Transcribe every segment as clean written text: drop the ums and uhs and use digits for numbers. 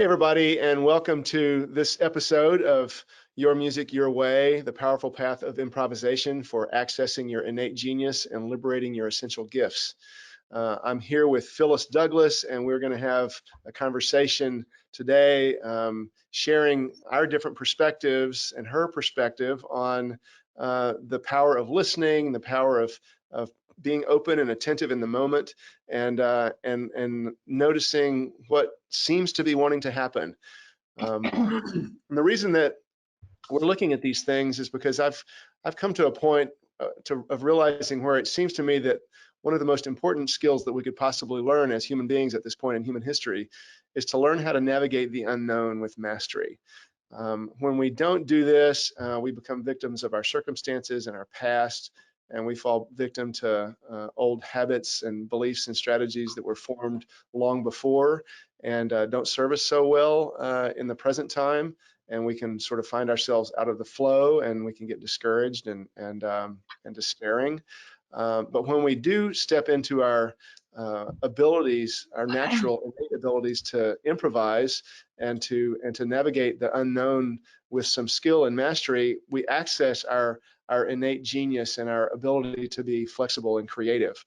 Hey, everybody, and welcome to this episode of Your Music, Your Way, the powerful path of improvisation for accessing your innate genius and liberating your essential gifts. I'm here with Phyllis Douglas, and we're going to have a conversation today sharing our different perspectives and her perspective on the power of listening, the power of being open and attentive in the moment, and noticing what seems to be wanting to happen. And the reason that we're looking at these things is because I've come to a point of realizing where it seems to me that one of the most important skills that we could possibly learn as human beings at this point in human history is to learn how to navigate the unknown with mastery. When we don't do this, we become victims of our circumstances and our past, and we fall victim to old habits and beliefs and strategies that were formed long before and don't serve us so well in the present time. And we can sort of find ourselves out of the flow, and we can get discouraged and despairing. But when we do step into our abilities, our natural innate abilities to improvise and to navigate the unknown with some skill and mastery, we access our innate genius and our ability to be flexible and creative.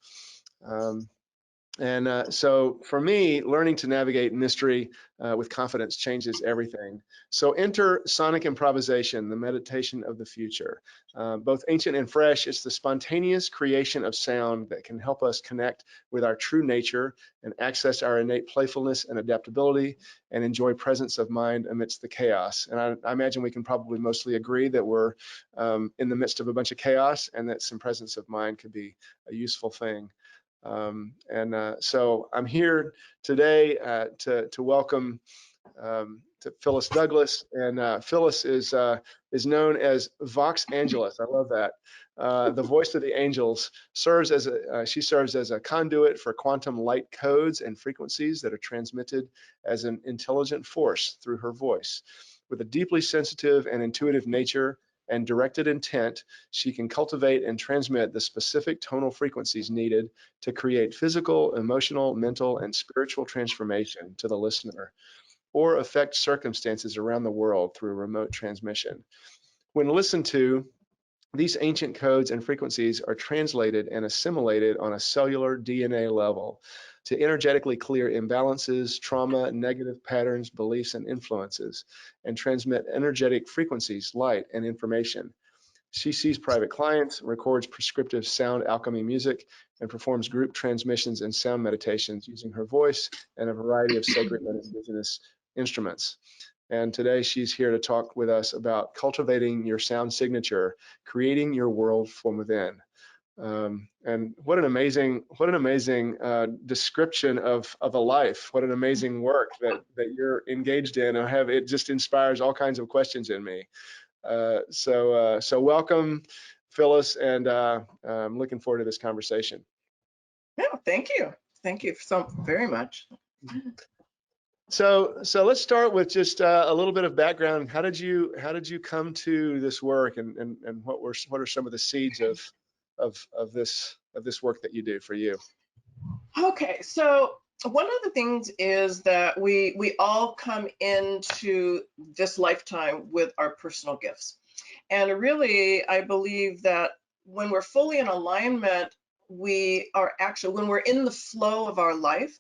So for me, learning to navigate mystery with confidence changes everything. So enter sonic improvisation, the meditation of the future. Both ancient and fresh, it's the spontaneous creation of sound that can help us connect with our true nature and access our innate playfulness and adaptability and enjoy presence of mind amidst the chaos. And I imagine we can probably mostly agree that we're in the midst of a bunch of chaos, and that some presence of mind could be a useful thing. So I'm here today to welcome to Phyllis Douglas, and Phyllis is known as Vox Angelis. I love that. The voice of the angels she serves as a conduit for quantum light codes and frequencies that are transmitted as an intelligent force through her voice. With a deeply sensitive and intuitive nature and directed intent, she can cultivate and transmit the specific tonal frequencies needed to create physical, emotional, mental, and spiritual transformation to the listener, or affect circumstances around the world through remote transmission. When listened to, these ancient codes and frequencies are translated and assimilated on a cellular DNA level to energetically clear imbalances, trauma, negative patterns, beliefs, and influences, and transmit energetic frequencies, light, and information. She sees private clients, records prescriptive sound alchemy music, and performs group transmissions and sound meditations using her voice and a variety of sacred and indigenous instruments. And today she's here to talk with us about cultivating your sound signature, creating your world from within. And what an amazing description of a life. What an amazing work that you're engaged in. It just inspires all kinds of questions in me. So welcome, Phyllis, and I'm looking forward to this conversation. Yeah, thank you. Thank you so very much. So let's start with just a little bit of background. How did you come to this work, and what are some of the seeds of this work that you do for you? Okay, so one of the things is that we all come into this lifetime with our personal gifts. And really, I believe that when we're fully in alignment, we are actually, when we're in the flow of our life,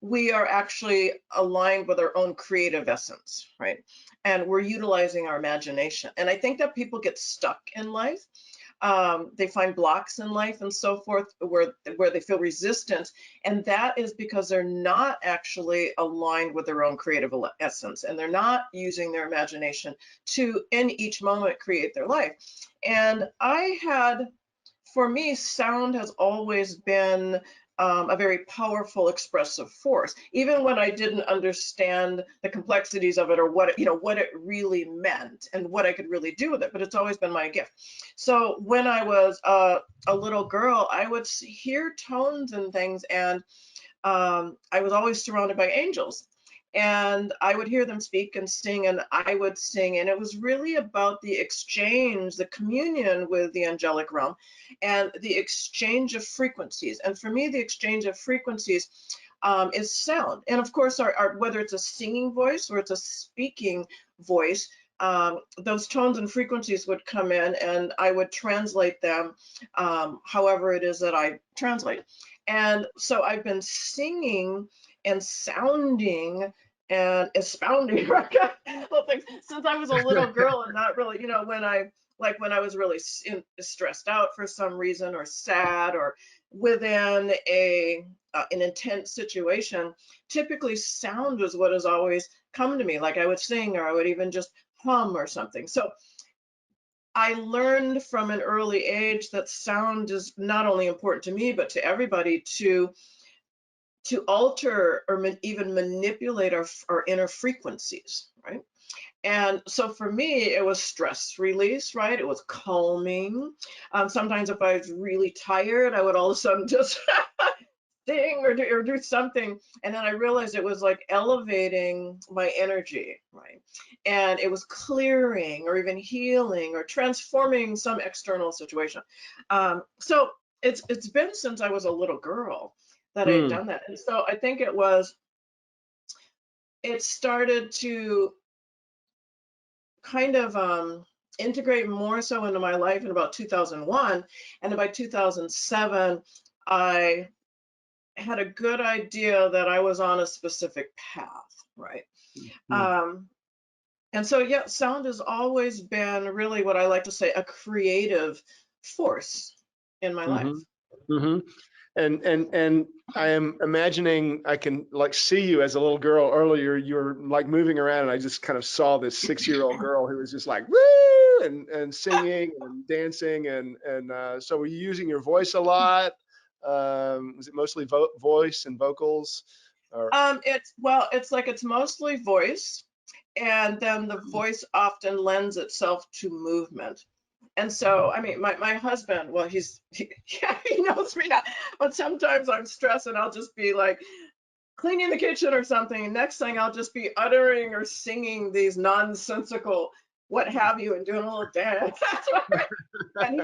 we are actually aligned with our own creative essence, right? And we're utilizing our imagination. And I think that people get stuck in life. They find blocks in life and so forth where they feel resistance. And that is because they're not actually aligned with their own creative essence, and they're not using their imagination to, in each moment, create their life. And for me, sound has always been a very powerful expressive force, even when I didn't understand the complexities of it, or what it really meant and what I could really do with it. But it's always been my gift. So when I was a little girl, I would hear tones and things, and I was always surrounded by angels. And I would hear them speak and sing, and I would sing. And it was really about the exchange, the communion with the angelic realm, and the exchange of frequencies. And for me, the exchange of frequencies is sound. And of course, whether it's a singing voice or it's a speaking voice, those tones and frequencies would come in and I would translate them however it is that I translate. And so I've been singing and sounding and expounding little things since I was a little girl, and not really, when I was really stressed out for some reason, or sad, or within an intense situation, typically sound was what has always come to me. Like I would sing, or I would even just hum or something. So I learned from an early age that sound is not only important to me, but to everybody, to alter or even manipulate our inner frequencies, right? And so for me, it was stress release, right? It was calming. Sometimes if I was really tired, I would all of a sudden just sing or do something. And then I realized it was like elevating my energy, right? And it was clearing or even healing or transforming some external situation. So it's been since I was a little girl that I had Hmm. done that. And so I think it started to kind of integrate more so into my life in about 2001. And by 2007, I had a good idea that I was on a specific path, right? Hmm. And so, yeah, sound has always been really what I like to say a creative force in my Hmm. life. Hmm. And I am imagining I can like see you as a little girl. Earlier you were like moving around, and I just kind of saw this 6-year-old girl who was just like woo and singing and dancing, and so were you using your voice a lot? Was it mostly voice and vocals, or It's mostly voice, and then the voice often lends itself to movement. And so, I mean, my husband, well, yeah, he knows me now, but sometimes I'm stressed and I'll just be like cleaning the kitchen or something. And next thing I'll just be uttering or singing these nonsensical what have you and doing a little dance. And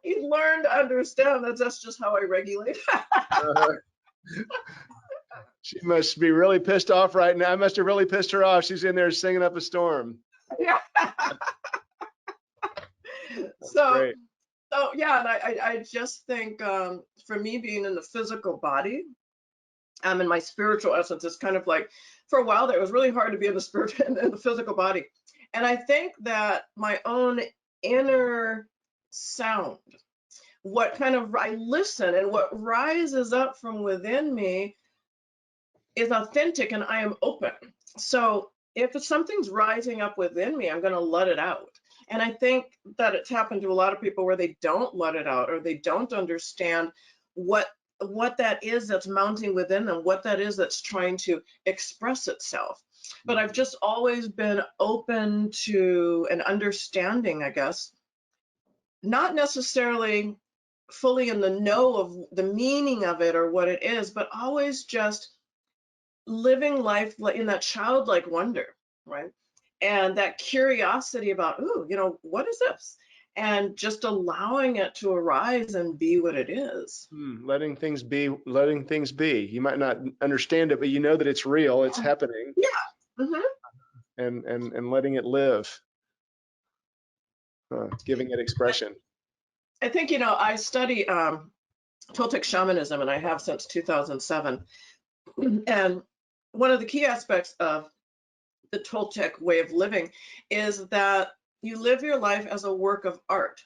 he's learned to understand that that's just how I regulate. uh, she must be really pissed off right now. I must have really pissed her off. She's in there singing up a storm. Yeah. That's So, great. so yeah, and I just think for me being in the physical body, in my spiritual essence, it's kind of like for a while there, it was really hard to be in the spirit in the physical body. And I think that my own inner sound, what kind of I listen and what rises up from within me is authentic and I am open. So if something's rising up within me, I'm going to let it out. And I think that it's happened to a lot of people where they don't let it out, or they don't understand what that is that's mounting within them, what that is that's trying to express itself. But I've just always been open to an understanding, I guess, not necessarily fully in the know of the meaning of it or what it is, but always just living life in that childlike wonder, right? And that curiosity about, ooh, what is this? And just allowing it to arise and be what it is. Letting things be, letting things be. You might not understand it, but you know that it's real, it's happening, Yeah. Hmm. and letting it live, giving it expression. I think, I study Toltec shamanism, and I have since 2007. And one of the key aspects of the Toltec way of living is that you live your life as a work of art.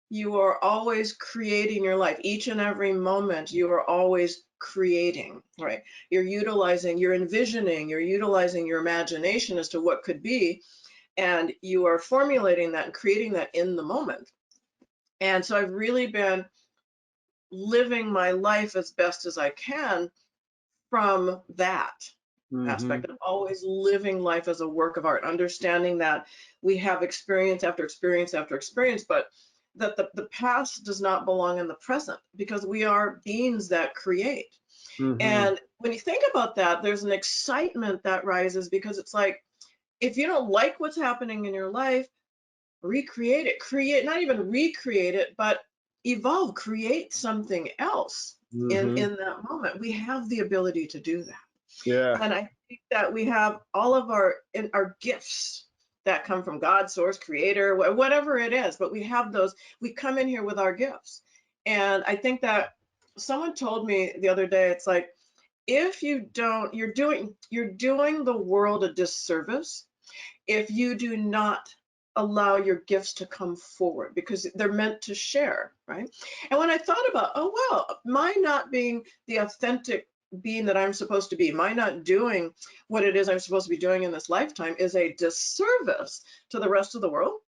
You are always creating your life. Each and every moment, you are always creating, right? You're envisioning, you're utilizing your imagination as to what could be, and you are formulating that and creating that in the moment. And so I've really been living my life as best as I can from that Hmm. aspect of always living life as a work of art, understanding that we have experience after experience after experience, but that the past does not belong in the present because we are beings that create. Hmm. And when you think about that, there's an excitement that rises because it's like, if you don't like what's happening in your life, recreate it, not even recreate it, but evolve, create something else Mm-hmm. in that moment. We have the ability to do that. Yeah. And I think that we have all of our gifts that come from God, source, creator, whatever it is, but we have those, we come in here with our gifts. And I think that someone told me the other day, it's like, if you don't, you're doing the world a disservice if you do not allow your gifts to come forward, because they're meant to share, right? And when I thought about, oh well, my not being the authentic being that I'm supposed to be, my not doing what it is I'm supposed to be doing in this lifetime is a disservice to the rest of the world.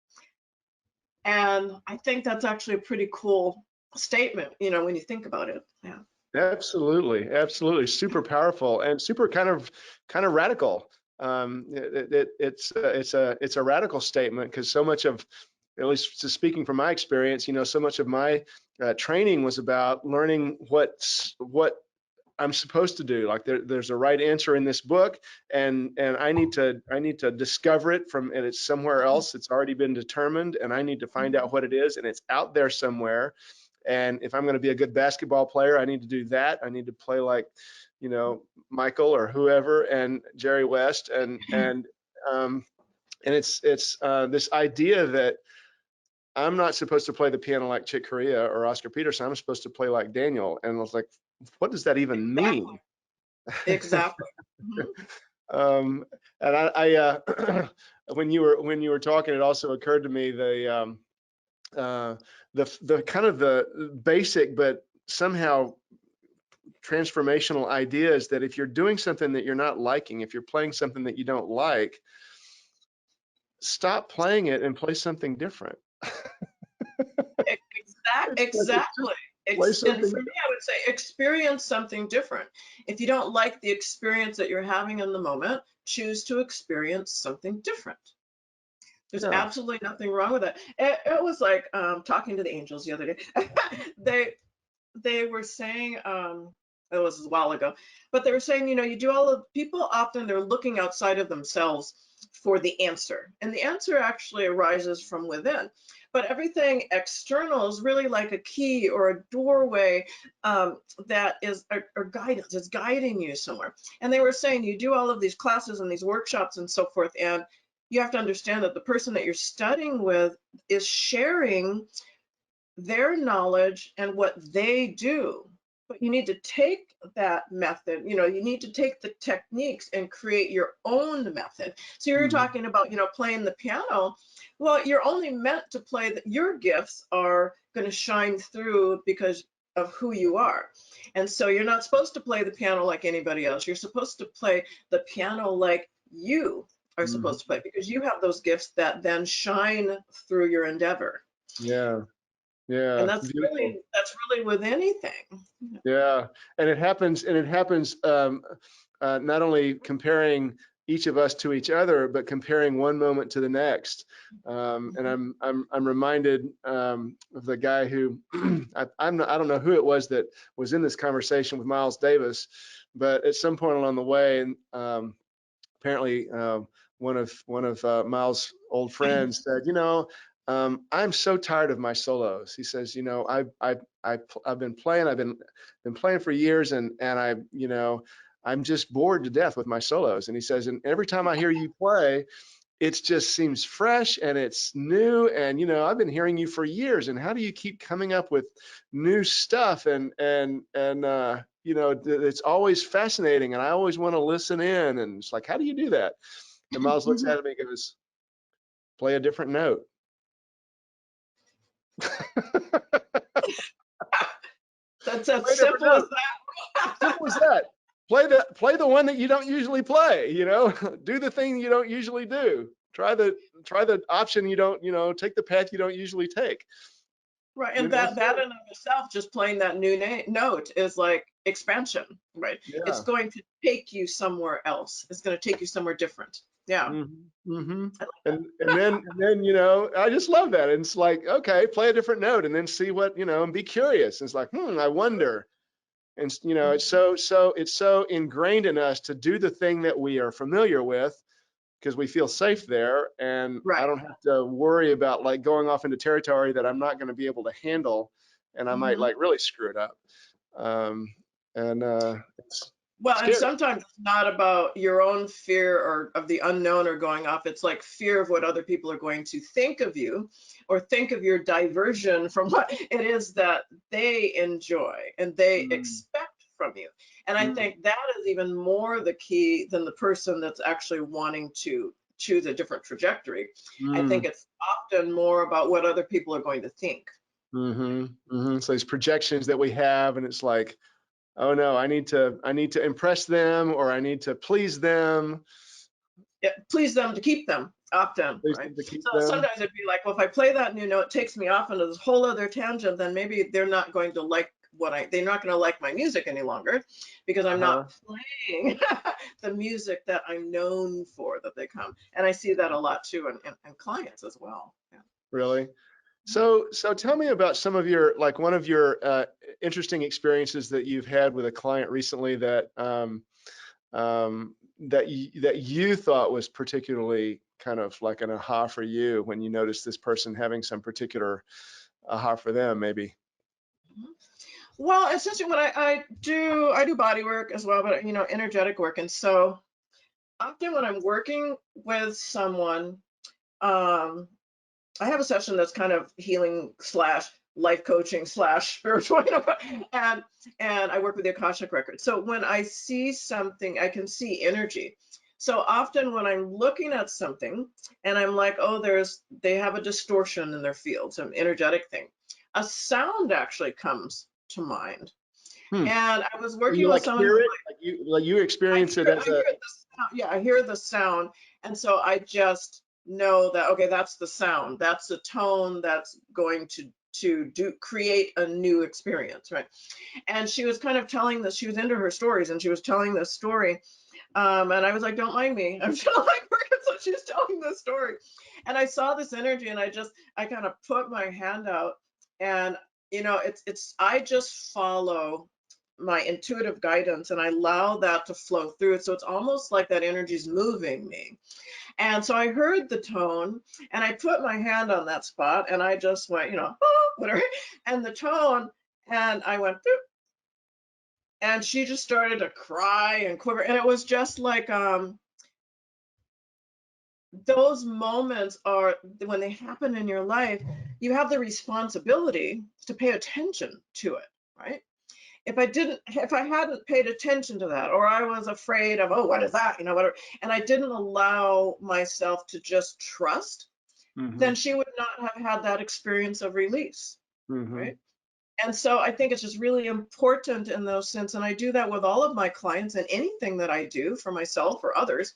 And I think that's actually a pretty cool statement, when you think about it. Yeah. Absolutely, absolutely, super powerful and super kind of radical. It's a radical statement, because so much of, at least speaking from my experience, so much of my training was about learning what I'm supposed to do. Like there's a right answer in this book, and I need to discover it and it's somewhere else. It's already been determined, and I need to find out what it is, and it's out there somewhere. And if I'm going to be a good basketball player, I need to do that. I need to play like, Michael or whoever, and Jerry West, and it's this idea that I'm not supposed to play the piano like Chick Corea or Oscar Peterson. I'm supposed to play like Daniel. And I was like, what does that even mean? Exactly. Mhm. um, and when you were talking, it also occurred to me the kind of the basic but somehow transformational idea is that if you're doing something that you're not liking, if you're playing something that you don't like, stop playing it and play something different. Exactly. Play And something. for me, I would say experience something different. If you don't like the experience that you're having in the moment, choose to experience something different. There's Yeah. absolutely nothing wrong with it. It was like talking to the angels the other day. they they were saying, it was a while ago, but they were saying, you do all of people often they're looking outside of themselves for the answer, and the answer actually arises from within. But everything external is really like a key or a doorway that is or guidance. It's guiding you somewhere. And they were saying you do all of these classes and these workshops and so forth, and you have to understand that the person that you're studying with is sharing their knowledge and what they do. But you need to take that method, you need to take the techniques and create your own method. So you're Mhm. talking about, playing the piano. Well, you're only meant to play that your gifts are going to shine through because of who you are. And so you're not supposed to play the piano like anybody else. You're supposed to play the piano like you are Mhm. supposed to play, because you have those gifts that then shine through your endeavor. Yeah. And Yeah. that's Beautiful. really with anything. Yeah. And it happens not only comparing each of us to each other, but comparing one moment to the next. And Mhm. I'm reminded of the guy who I don't know who it was that was in this conversation with Miles Davis, but at some point along the way, and apparently one of Miles' old friends said, I'm so tired of my solos. He says, I've been playing, I've been playing for years, and I'm just bored to death with my solos. And he says, and every time I hear you play, it just seems fresh and it's new. And I've been hearing you for years. And how do you keep coming up with new stuff? It's always fascinating, and I always want to listen in. And it's like, how do you do that? And Miles looks Mhm. at me and goes, play a different note. That's as Play a different simple as note. that. Simple as that. Play the one that you don't usually play. Do the thing you don't usually do. Try the option you don't. Take the path you don't usually take. Right, You and know. that in of itself, just playing that new note is like expansion, right? It's Yeah. going to take you somewhere else. It's going to take you somewhere different. Yeah. Mm-hmm. I like And then I just love that. And it's like, okay, play a different note and then see what, and be curious. And it's like, I wonder. And that. it's so ingrained in us to do the thing that we are familiar with, because we feel safe there, and I Right. don't have to worry about like going off into territory that I'm not going to be able to handle, and I might Hmm. like really screw it up. and it's Well, and scary. sometimes it's not about your own fear or of the unknown or going off. It's like fear of what other people are going to think of you or think of your diversion from what it is that they enjoy and they Mm, expect from you. And I mm, think that is even more the key than the person that's actually wanting to choose a different trajectory. I think mm, it's often more about what other people are going to think. So these projections that we have, and it's like, oh no, I need to impress them, or I need to please them, Yeah, please them to keep them often, please right? them to keep So them. sometimes it'd be like, well, if I play that new note, it takes me off into this whole other tangent, then maybe they're not going to like they're not going to like my music any longer because I'm Uh-huh. not playing the music that I'm known for that they come. And I see that a lot too in clients as well. Yeah. Really? So tell me about some of your, like, one of your interesting experiences that you've had with a client recently that that you thought was particularly kind of like an aha for you when you noticed this person having some particular aha for them, maybe. Mhm. Well, essentially what I do body work as well, but energetic work. And so often when I'm working with someone, um, I have a session that's kind of healing slash life coaching slash spiritual, and I work with the Akashic record. So when I see something, I can see energy. So often when I'm looking at something and I'm like, oh, they have a distortion in their field, some energetic thing, a sound actually comes to mind. Hmm. And I was So working you with like someone hear who's it, like you experience it I as a. hear the sound. Yeah, I hear the sound. And so I just know that, okay, that's the sound. That's the tone that's going to create a new experience, right? And she was kind of telling this, she was into her stories and she was telling this story. And I was like, don't mind me. I'm just like working, so she's telling this story. And I saw this energy and I kind of put my hand out and I just follow my intuitive guidance and I allow that to flow through it. So it's almost like that energy is moving me. And so I heard the tone and I put my hand on that spot and I just went, "Oh," whatever. And the tone, and I went, "Boop," and she just started to cry and quiver. And it was just like, those moments are when they happen in your life, you have the responsibility to pay attention to it, right? If I hadn't paid attention to that, or I was afraid of, oh, what is that, whatever, and I didn't allow myself to just trust, Mm-hmm, then she would not have had that experience of release, mm-hmm, right? And so I think it's just really important in those sense, and I do that with all of my clients and anything that I do for myself or others,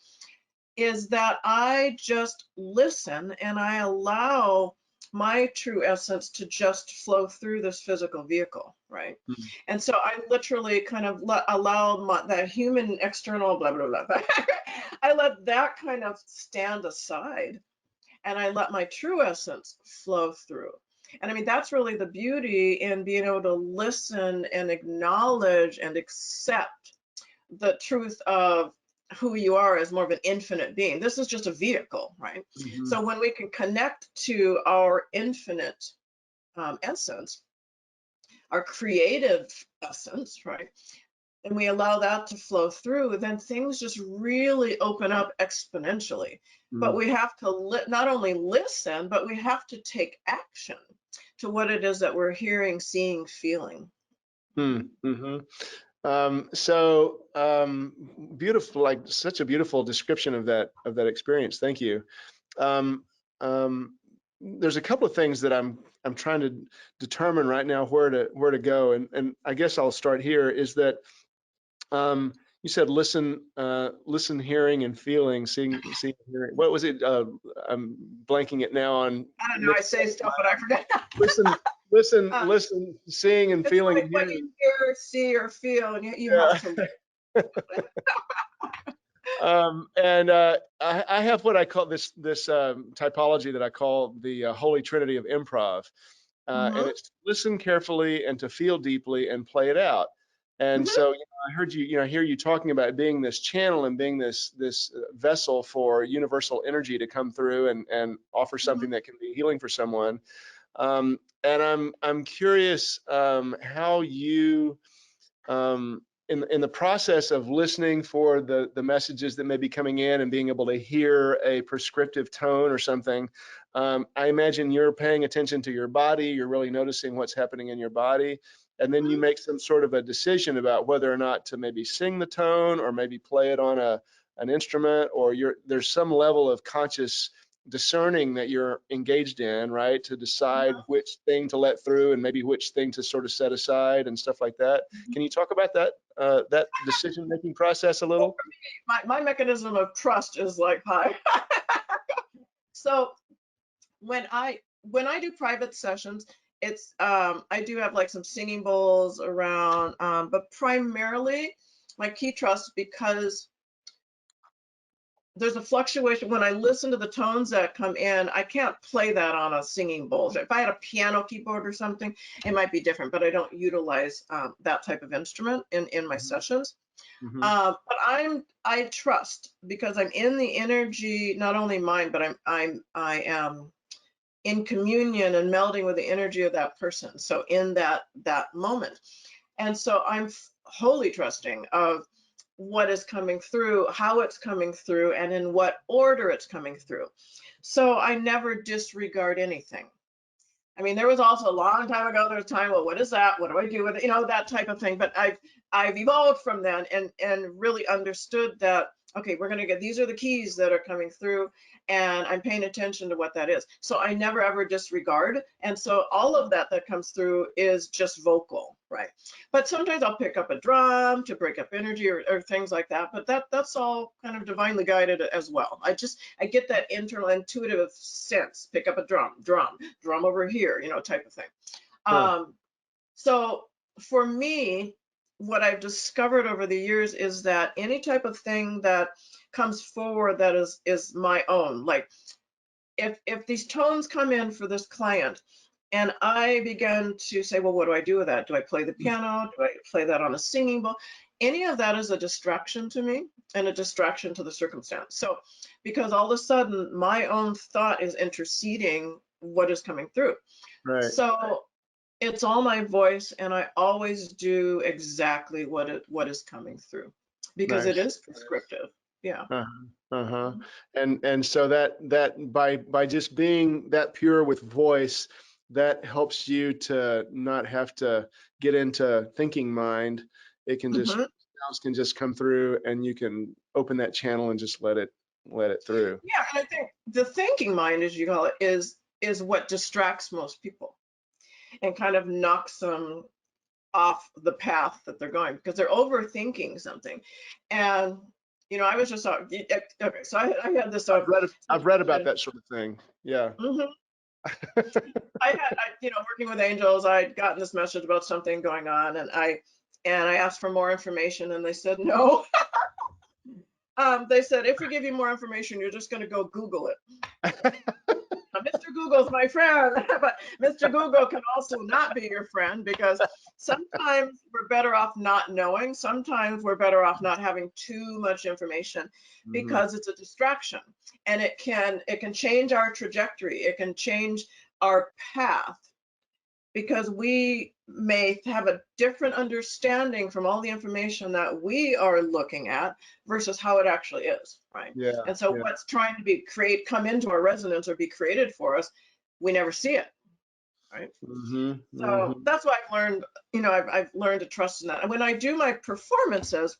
is that I just listen and I allow my true essence to just flow through this physical vehicle, right? And so I literally kind of allow that human external blah, blah, blah. I let that kind of stand aside and I let my true essence flow through. And I mean, that's really the beauty in being able to listen and acknowledge and accept the truth of who you are as more of an infinite being. This is just a vehicle, right? mm-hmm, So when we can connect to our infinite essence, our creative essence, right? And we allow that to flow through, then things just really open up exponentially. But mm-hmm, we have to not only listen, but we have to take action to what it is that we're hearing, seeing, feeling. mm-hmm. So beautiful, like such a beautiful description of that experience. Thank you. Um, um, there's a couple of things that I'm trying to determine right now where to go, and I guess I'll start here. Is that you said listen, listen, hearing, and feeling, seeing, hearing. What was it? I'm blanking it now on. I don't know, I say stuff, but I forget. Listen, listen, seeing and It's feeling like and what you hearing. hear, see, or feel, and you have Yeah. to live. And I have what I call this typology that I call the Holy Trinity of improv, and Mm-hmm. it's to listen carefully and to feel deeply and play it out. And Mm-hmm. so I heard you, hear you talking about being this channel and being this vessel for universal energy to come through and offer Mm-hmm. something that can be healing for someone. And I'm curious how you in the process of listening for the messages that may be coming in and being able to hear a prescriptive tone or something, I imagine you're paying attention to your body, you're really noticing what's happening in your body, and then you make some sort of a decision about whether or not to maybe sing the tone or maybe play it on an instrument, or there's some level of conscious discerning that you're engaged in, right, to decide which thing to let through and maybe which thing to sort of set aside and stuff like that. Can you talk about that decision-making process a little? My mechanism of trust is like high. So when I do private sessions, it's I do have like some singing bowls around, but primarily my key trust, because there's a fluctuation when I listen to the tones that come in. I can't play that on a singing bowl. If I had a piano keyboard or something, it might be different, but I don't utilize that type of instrument in my sessions. But I trust, because I'm in the energy, not only mine, but I am in communion and melding with the energy of that person. So in that moment, and so I'm wholly trusting of what is coming through, how it's coming through, and in what order it's coming through. So I never disregard anything. I mean, there was also a long time ago, there was time, well, what is that? What do I do with it? You know, that type of thing. But I've evolved from then and really understood that, okay, we're going to get, these are the keys that are coming through, and I'm paying attention to what that is. So I never ever disregard. And so all of that comes through is just vocal, right? But sometimes I'll pick up a drum to break up energy or things like that. But that's all kind of divinely guided as well. I get that internal intuitive sense, pick up a drum over here, you know, type of thing. Huh. So for me, what I've discovered over the years is that any type of thing that comes forward that is my own, like if these tones come in for this client and I began to say, well, what do I do with that? Do I play the piano? Do I play that on a singing bowl? Any of that is a distraction to me and a distraction to the circumstance. So because all of a sudden my own thought is interceding what is coming through. Right. So it's all my voice, and I always do exactly what is coming through, because it Nice. is prescriptive. Yeah. Uh-huh. Uh-huh. And so that by just being that pure with voice, that helps you to not have to get into thinking mind. It can just Hmm. sounds can just come through, and you can open that channel and just let it through. Yeah, and I think the thinking mind, as you call it, is what distracts most people and kind of knocks them off the path that they're going, because they're overthinking something. And I was just okay. So I had this I've read about discussion. that sort of thing. Yeah. Mhm. Working with angels, I'd gotten this message about something going on, and I asked for more information, and they said no. They said, if we give you more information, you're just going to go Google it. Now, Mr. Google's my friend, but Mr. Google can also not be your friend, because sometimes we're better off not knowing. Sometimes we're better off not having too much information, Mhm. because it's a distraction, and it can change our trajectory. It can change our path, because we may have a different understanding from all the information that we are looking at versus how it actually is, right? Yeah. And so Yeah. what's trying to come into our resonance or be created for us, we never see it, right? Mhm. So Mhm. that's why I've learned, I've learned to trust in that. And when I do my performances,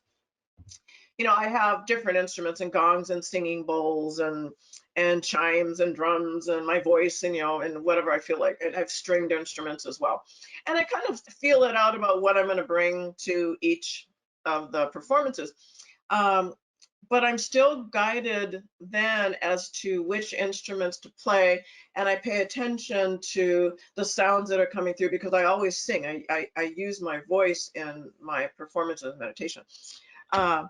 I have different instruments and gongs and singing bowls and chimes and drums and my voice, and whatever I feel like. And I have stringed instruments as well. And I kind of feel it out about what I'm going to bring to each of the performances. Um, but I'm still guided then as to which instruments to play, and I pay attention to the sounds that are coming through, because I always sing. I use my voice in my performances meditation. Uh,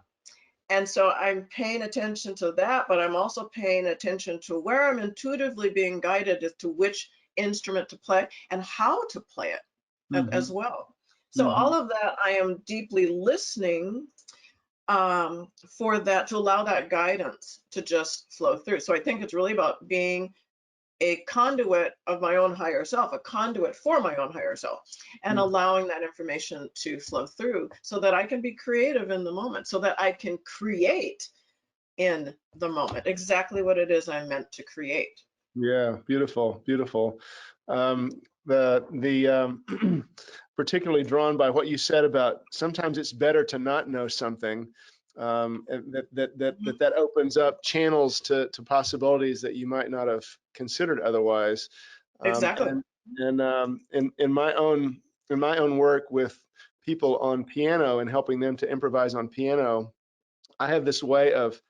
and so I'm paying attention to that, but I'm also paying attention to where I'm intuitively being guided as to which instrument to play and how to play it as Mhm. well. So all Mhm. of that, I am deeply listening for that, to allow that guidance to just flow through. So I think it's really about being a conduit of my own higher self, a conduit for my own higher self, and Mm. allowing that information to flow through so that I can be creative in the moment, so that I can create in the moment exactly what it is I'm meant to create. Yeah, beautiful, beautiful. Particularly drawn by what you said about sometimes it's better to not know something, and Mhm. that opens up channels to possibilities that you might not have considered otherwise. Um, Exactly. and in my own work with people on piano and helping them to improvise on piano, I have this way of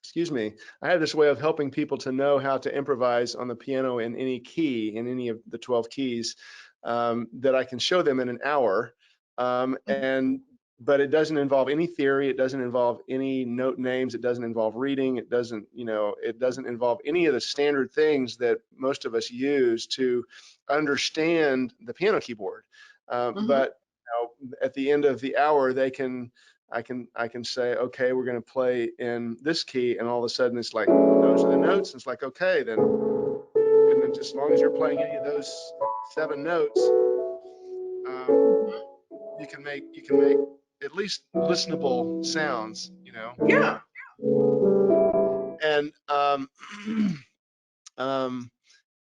excuse me, I have this way of helping people to know how to improvise on the piano in any key, in any of the 12 keys, that I can show them in an hour. Mhm. But it doesn't involve any theory. It doesn't involve any note names. It doesn't involve reading. It doesn't, it doesn't involve any of the standard things that most of us use to understand the piano keyboard. Mhm. But at the end of the hour, I can say, okay, we're going to play in this key, and all of a sudden it's like those are the notes. And it's like, okay, then, and then just as long as you're playing any of those 7 notes, um, Mhm. you can make at least listenable sounds. Yeah. And um,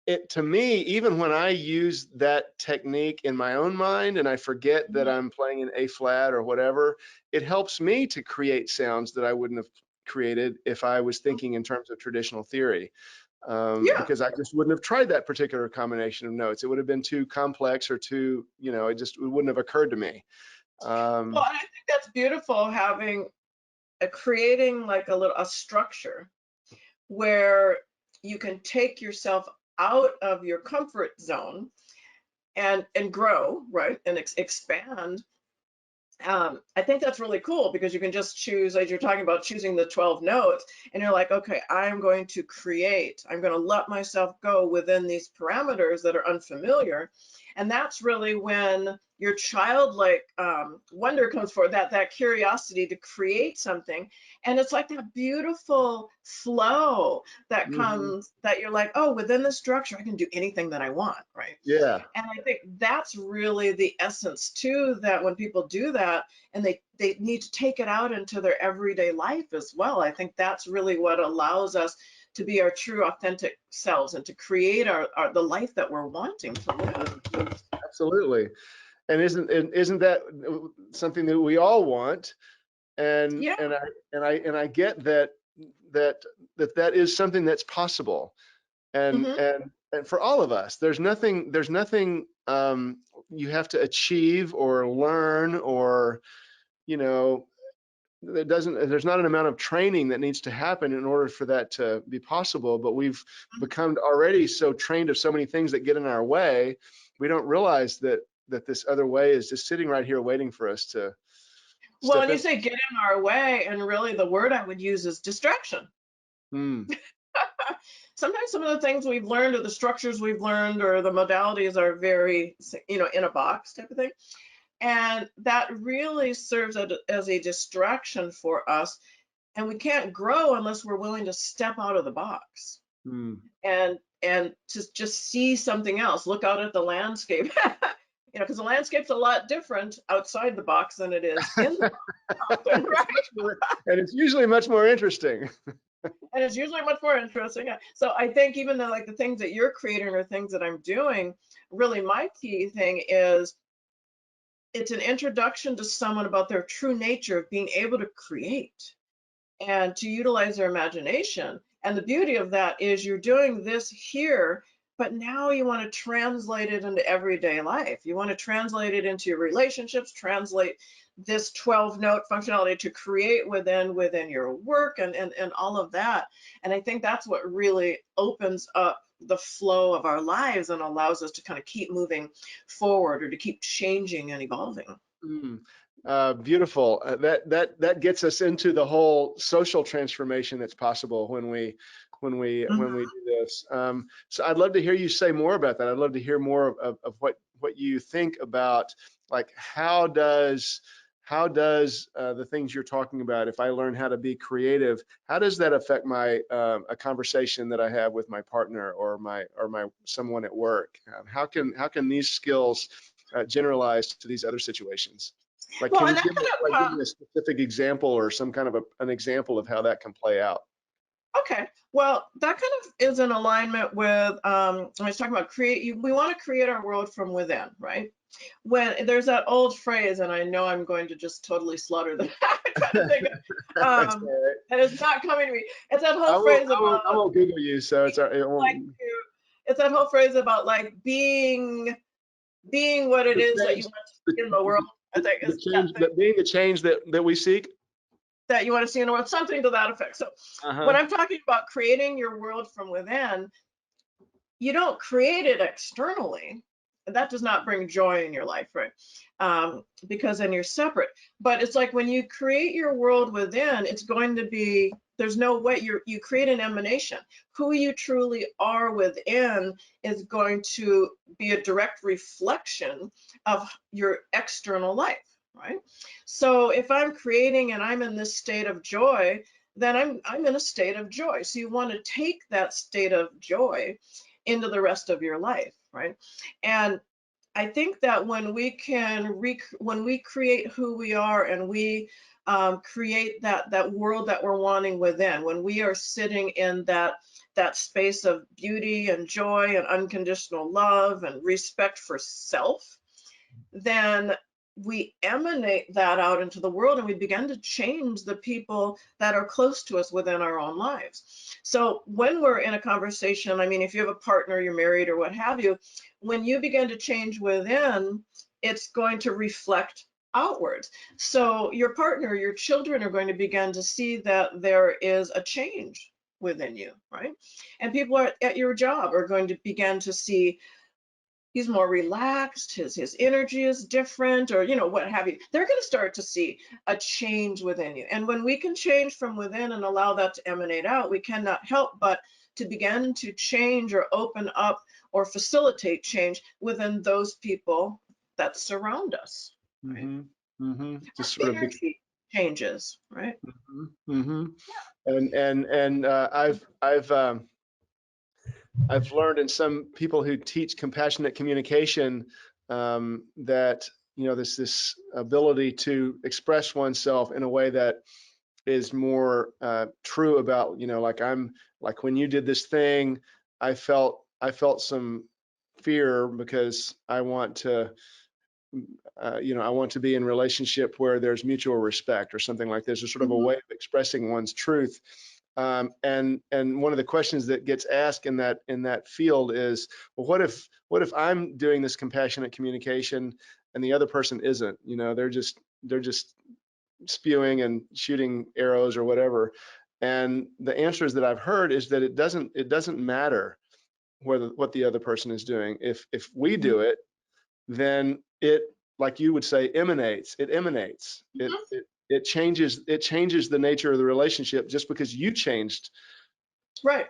it to me, even when I use that technique in my own mind and I forget that Mhm. I'm playing an A flat or whatever, it helps me to create sounds that I wouldn't have created if I was thinking in terms of traditional theory. Yeah. Because I just wouldn't have tried that particular combination of notes. It would have been too complex or too, it wouldn't have occurred to me. Well, Um, and I think that's beautiful, having creating like a structure where you can take yourself out of your comfort zone and grow, right, and expand. I think that's really cool because you can just choose, as you're talking about choosing the 12 notes, and you're like, okay, I'm going to create, I'm going to let myself go within these parameters that are unfamiliar. And that's really when your childlike wonder comes forward, that curiosity to create something. And it's like that beautiful flow that mhm. comes, that you're like, oh, within the structure, I can do anything that I want, right? Yeah. And I think that's really the essence too, that when people do that and they need to take it out into their everyday life as well, I think that's really what allows us to be our true authentic selves and to create the life that we're wanting to live. Mhm. Absolutely. And isn't that something that we all want? and Yeah. and I and I get that that is something that's possible, and Hmm. and and for all of us, there's nothing you have to achieve or learn, or you know there's not an amount of training that needs to happen in order for that to be possible. But we've become already so trained of so many things that get in our way, we don't realize that this other way is just sitting right here waiting for us to Well, step and you in. say get in our way, and really the word I would use is distraction. Hmm. Sometimes some of the things we've learned or the structures we've learned or the modalities are very, in a box type of thing. And that really serves as a distraction for us. And we can't grow unless we're willing to step out of the box Hmm. and to just see something else, look out at the landscape. Because the landscape's a lot different outside the box than it is in the box often, It's right? much more, and it's usually much more interesting. And it's usually much more interesting. Yeah. So I think even though like the things that you're creating or things that I'm doing, really my key thing is it's an introduction to someone about their true nature of being able to create and to utilize their imagination. And the beauty of that is you're doing this here, but now you want to translate it into everyday life. You want to translate it into your relationships, translate this 12 note functionality to create within your work and all of that. And I think that's what really opens up the flow of our lives and allows us to kind of keep moving forward or to keep changing and evolving. Mm. Beautiful. That gets us into the whole social transformation that's possible when we do this. So I'd love to hear you say more about that. I'd love to hear more of what you think about, like how does the things you're talking about, if I learn how to be creative, how does that affect my a conversation that I have with my partner or my someone at work? How can these skills generalize to these other situations? Like, Well, can and you that give me, kind like, give of me a specific example or some kind of an example of how that can play out? okay. Well, that kind of is in alignment with I was talking about we want to create our world from within, right? When there's that old phrase, and I know I'm going to just totally slaughter the kind of thing, That's all right. and it's not coming to me. It's that I whole won't, phrase I won't, I about won't Google you, so it like won't. it's that whole phrase about like being what it The is that you change, want to the, see in the world. I think the is that change, thing that being the change that we seek. that you want to see in the world, something to that effect. So when Uh-huh. I'm talking about creating your world from within, you don't create it externally. That does not bring joy in your life, right? Because then you're separate. But it's like when you create your world within, it's going to be, there's no way you create an emanation. Who you truly are within is going to be a direct reflection of your external life, right? So if I'm creating and I'm in this state of joy, then I'm in a state of joy. So you want to take that state of joy into the rest of your life, right? And I think that when we create who we are and we create that world that we're wanting within, when we are sitting in that space of beauty and joy and unconditional love and respect for self, then we emanate that out into the world and we begin to change the people that are close to us within our own lives. So when we're in a conversation, I mean, if you have a partner, you're married or what have you, when you begin to change within, it's going to reflect outwards. So your partner, your children are going to begin to see that there is a change within you, right? And people at your job are going to begin to see he's more relaxed, his energy is different, or what have you. They're going to start to see a change within you. And when we can change from within and allow that to emanate out, we cannot help but to begin to change or open up or facilitate change within those people that surround us, right? Mm-hmm. Mm-hmm. Our Just sort of. energy changes, right? Mm-hmm. Mm-hmm. And I've learned in some people who teach compassionate communication that this ability to express oneself in a way that is more true about, like when you did this thing, I felt some fear because I want to be in relationship where there's mutual respect or something like this. It's sort of a Mhm. way of expressing one's truth. And one of the questions that gets asked in that field is, well, what if I'm doing this compassionate communication and the other person isn't? They're just spewing and shooting arrows or whatever. And the answers that I've heard is that it doesn't matter what the other person is doing. If we do it, then it, like you would say, emanates. It Mhm. it it changes the nature of the relationship just because you changed. Right.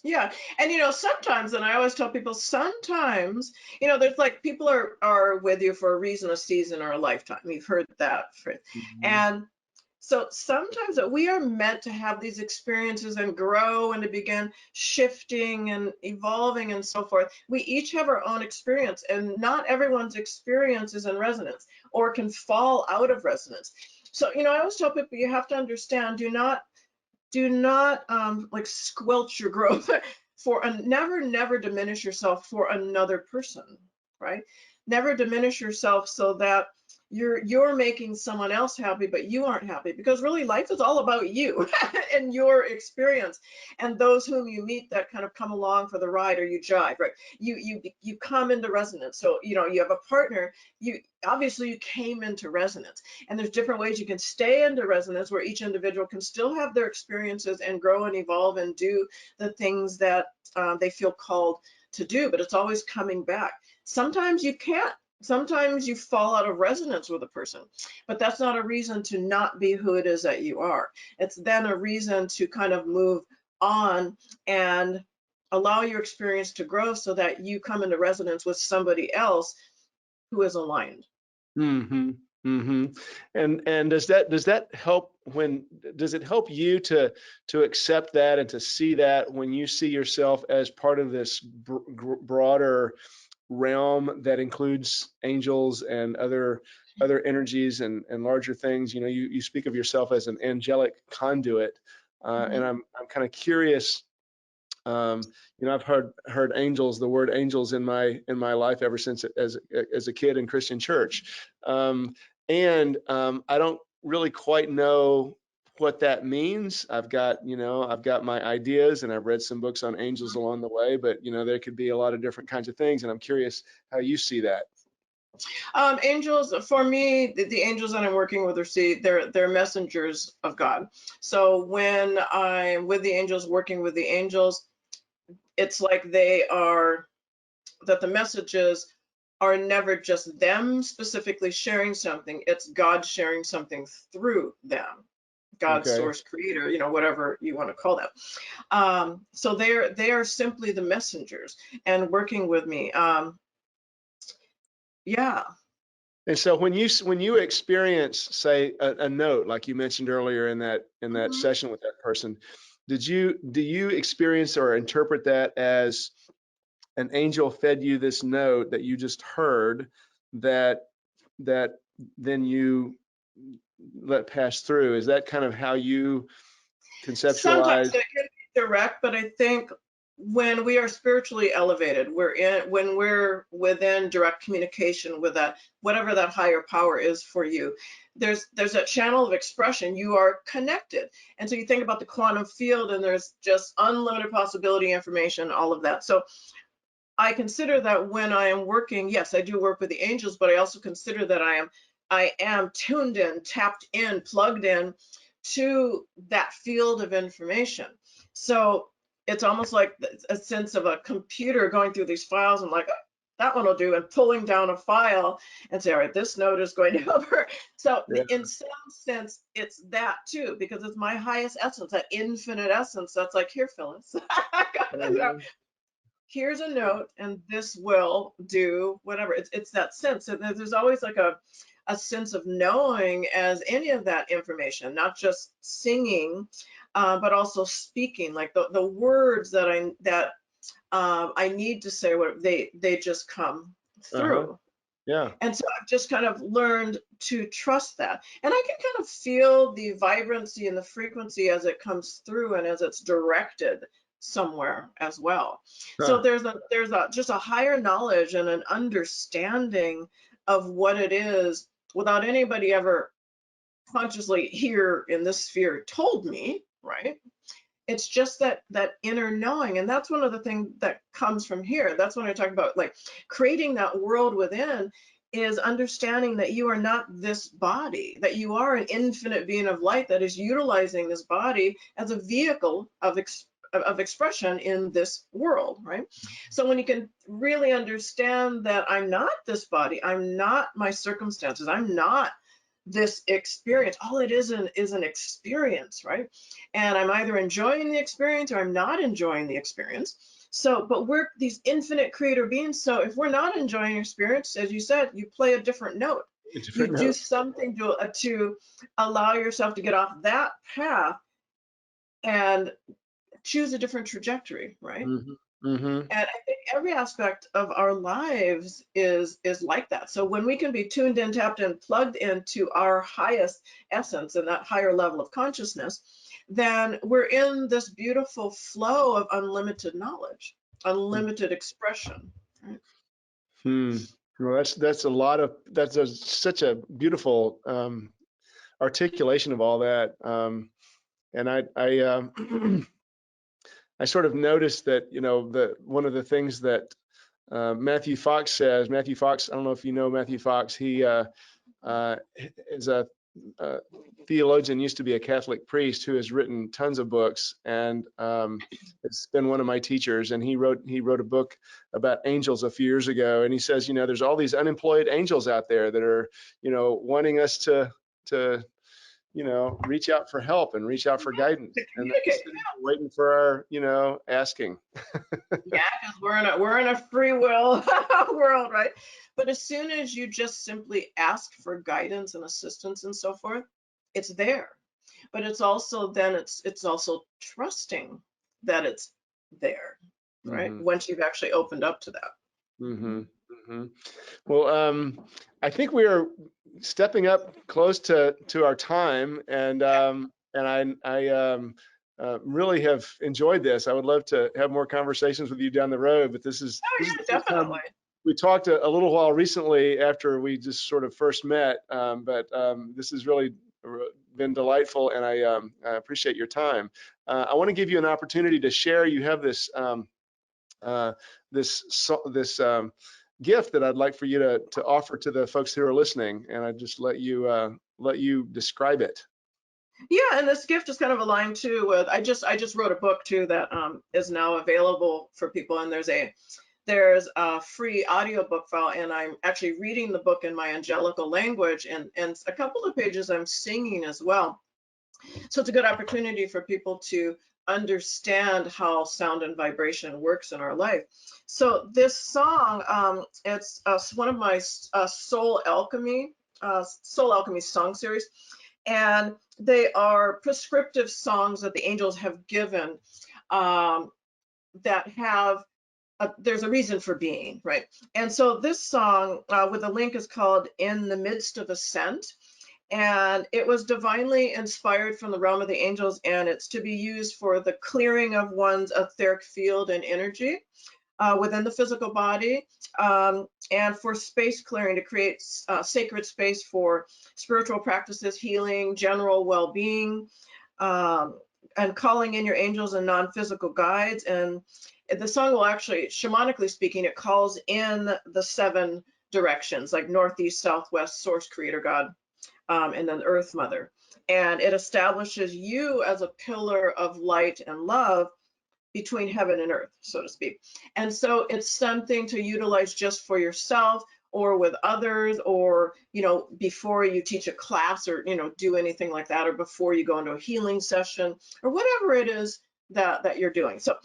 Yeah. And sometimes, and I always tell people, sometimes, there's like people are with you for a reason, a season, or a lifetime. You've heard that phrase. Mhm. And so sometimes that we are meant to have these experiences and grow and to begin shifting and evolving and so forth. We each have our own experience, and not everyone's experience is in resonance or can fall out of resonance. So, I always tell people you have to understand, do not like squelch your growth never diminish yourself for another person, right? Never diminish yourself so that you're making someone else happy but you aren't happy, because really life is all about you and your experience and those whom you meet that kind of come along for the ride, or you jive, right? You come into resonance. So you have a partner, you obviously you came into resonance, and there's different ways you can stay into resonance where each individual can still have their experiences and grow and evolve and do the things that they feel called to do. But it's always coming back. Sometimes you can't. Sometimes you fall out of resonance with a person, but that's not a reason to not be who it is that you are. It's then a reason to kind of move on and allow your experience to grow so that you come into resonance with somebody else who is aligned. Mm-hmm. Mm-hmm. And does that help does it help you to accept that and to see that when you see yourself as part of this broader realm that includes angels and other energies and larger things? You know, you speak of yourself as an angelic conduit, and Mhm. I'm kind of curious. You know, I've heard angels, the word angels in my life ever since as a kid in Christian church, and I don't really quite know what that means. I've got my ideas, and I've read some books on angels along the way, but you know, there could be a lot of different kinds of things, and I'm curious how you see that. Angels, for me, the angels that I'm working with, they're messengers of God. So when I'm with the angels, working with the angels, it's like that the messages are never just them specifically sharing something, it's God sharing something through them. God, Okay. source, creator, whatever you want to call that. So they are simply the messengers and working with me. Yeah. And so when you experience, say, a note like you mentioned earlier in that Mhm. session with that person, do you experience or interpret that as an angel fed you this note that you just heard, that that then you let pass through? Is that kind of how you Sometimes conceptualize? it can be direct, but I think when we are spiritually elevated, when we're within direct communication with that, whatever that higher power is for you, there's a channel of expression. You are connected. And so you think about the quantum field, and there's just unlimited possibility, information, all of that. So I consider that when I am working, yes, I do work with the angels, but I also consider that I am tuned in, tapped in, plugged in to that field of information. So it's almost like a sense of a computer going through these files and like, "Oh, that one will do," and pulling down a file and say, all right, this node is going to help her. So Yeah. in some sense, it's that too, because it's my highest essence, that infinite essence. That's like, here, Phyllis, Uh-huh. here's a note and this will do whatever. It's that sense. And there's always like a sense of knowing as any of that information, not just singing, but also speaking, like the words that I need to say, what they just come Uh-huh. through. Yeah. And so I've just kind of learned to trust that. And I can kind of feel the vibrancy and the frequency as it comes through and as it's directed somewhere as well. So Huh. there's just a higher knowledge and an understanding of what it is without anybody ever consciously here in this sphere told me, right? It's just that inner knowing, and that's one of the things that comes from here. That's when I talk about like creating that world within, is understanding that you are not this body, that you are an infinite being of light that is utilizing this body as a vehicle of expression in this world, right? So when you can really understand that I'm not this body, I'm not my circumstances, I'm not this experience. All it is an experience, right? And I'm either enjoying the experience or I'm not enjoying the experience. So, but we're these infinite creator beings. So if we're not enjoying your experience, as you said, you play a different note. A You different do note. something to allow yourself to get off that path and choose a different trajectory, right? Mm-hmm. Mm-hmm. And I think every aspect of our lives is like that. So when we can be tuned in, tapped in, plugged into our highest essence and that higher level of consciousness, then we're in this beautiful flow of unlimited knowledge, unlimited expression. Right? Hmm. Well, that's such a beautiful articulation of all that. And I sort of noticed that, you know, one of the things that Matthew Fox says. Matthew Fox, I don't know if you know Matthew Fox. He is a theologian, used to be a Catholic priest who has written tons of books, and it's been one of my teachers. And he wrote a book about angels a few years ago, and he says, you know, there's all these unemployed angels out there that are, you know, wanting us to reach out for help and reach out for guidance, To and not communicate. sitting there waiting for our, asking. Yeah, because we're in a free will world, right? But as soon as you just simply ask for guidance and assistance and so forth, it's there. But it's also then it's also trusting that it's there, right? Hmm. Once you've actually opened up to that. Hmm. Hmm. Well, I think we are stepping up close to our time, and I really have enjoyed this. I would love to have more conversations with you down the road, but Oh this is the yeah, first definitely. time we talked a little while recently after we just sort of first met. But this has really been delightful, and I appreciate your time. I want to give you an opportunity to share. You have uh, this gift that I'd like for you to offer to the folks who are listening, and I just let you describe it. Yeah, and this gift is kind of aligned too with I just wrote a book too that is now available for people, and there's a free audiobook file, and I'm actually reading the book in my angelical language, and a couple of pages I'm singing as well. So it's a good opportunity for people to understand how sound and vibration works in our life. So this song, it's one of my Soul Alchemy song series, and they are prescriptive songs that the angels have given um, that have there's a reason for being, right? And so this song with the link is called "In the Midst of Ascent." And it was divinely inspired from the realm of the angels, and it's to be used for the clearing of one's etheric field and energy within the physical body, and for space clearing to create sacred space for spiritual practices, healing, general well-being, um, and calling in your angels and non-physical guides. And the song will actually, shamanically speaking, it calls in the 7 directions, like northeast, southwest, source, creator, God, and then Earth Mother. And it establishes you as a pillar of light and love between heaven and earth, so to speak. And so it's something to utilize just for yourself or with others, or before you teach a class, or do anything like that, or before you go into a healing session, or whatever it is that you're doing. So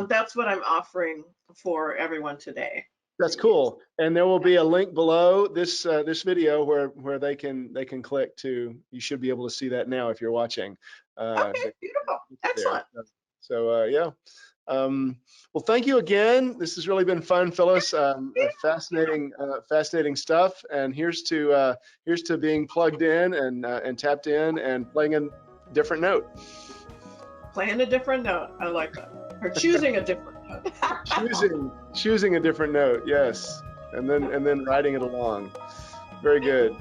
that's what I'm offering for everyone today That's to use. cool. And there will be a link below this video where they can click to. You should be able to see that now if you're watching. Okay, beautiful, There. excellent. So yeah. Well, thank you again. This has really been fun, Phyllis. Fascinating stuff. And here's to being plugged in and tapped in and playing a different note. Playing a different note. I like that. Or choosing a different note. choosing a different note. Yes, and then riding it along. Very good.